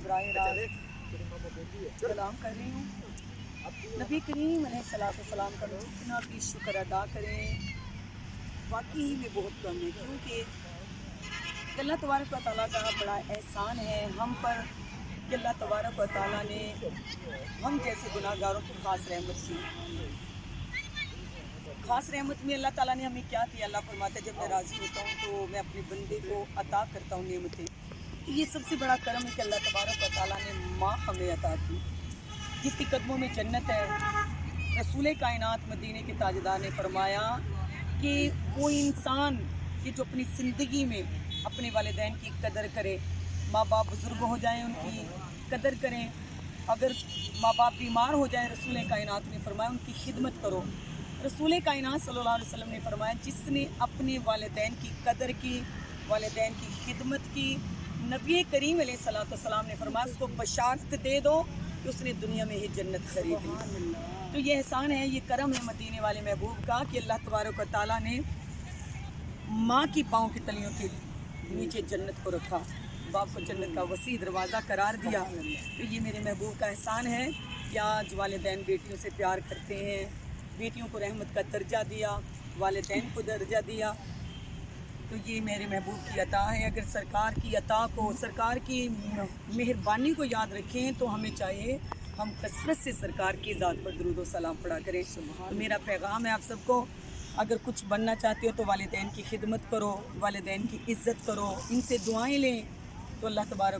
براہ راست سلام کر رہی ہوں۔ نبی کریم علیہ السلام کا جتنا بھی شکر ادا کریں واقعی میں بہت کم ہے، کیونکہ اللہ تبارک و تعالیٰ کا بڑا احسان ہے ہم پر کہ اللہ تبارک و تعالیٰ نے ہم جیسے گناہ گاروں کو خاص رحمت کی۔ خاص رحمت میں اللہ تعالیٰ نے ہمیں کیا کیا؟ اللہ فرماتا ہے جب میں راضی ہوتا ہوں تو میں اپنے بندے کو عطا کرتا ہوں نعمتیں۔ تو یہ سب سے بڑا کرم ہے کہ اللہ تبارک و تعالیٰ نے ماں ہمیں عطا کی، جس کے قدموں میں جنت ہے۔ رسول کائنات مدینے کے تاجدار نے فرمایا کہ کوئی انسان کہ جو اپنی زندگی میں اپنے والدین کی قدر کرے، ماں باپ بزرگ ہو جائیں ان کی قدر کریں، اگر ماں باپ بیمار ہو جائیں رسول کائنات نے فرمایا ان کی خدمت کرو۔ رسول کائنات صلی اللہ علیہ وسلم نے فرمایا جس نے اپنے والدین کی قدر کی، والدین کی خدمت کی، نبی کریم علیہ السلام نے فرمایا اس کو بشارت دے دو کہ اس نے دنیا میں ہی جنت خرید لی۔ تو یہ احسان ہے، یہ کرم ہے مدینے والے محبوب کا کہ اللہ تبارک و تعالیٰ نے ماں کی پاؤں کی تلیوں کے نیچے جنت کو رکھا، باپ کو جنت کا وسیع دروازہ قرار دیا۔ تو یہ میرے محبوب کا احسان ہے کہ آج والدین بیٹیوں سے پیار کرتے ہیں، بیٹیوں کو رحمت کا درجہ دیا، والدین کو درجہ دیا۔ تو یہ میرے محبوب کی عطا ہے۔ اگر سرکار کی عطا کو، سرکار کی مہربانی کو یاد رکھیں تو ہمیں چاہیے ہم کثرت سے سرکار کی ذات پر درود و سلام پڑھا کریں۔ تو میرا پیغام ہے آپ سب کو، اگر کچھ بننا چاہتے ہو تو والدین کی خدمت کرو، والدین کی عزت کرو، ان سے دعائیں لیں تو اللہ تبارک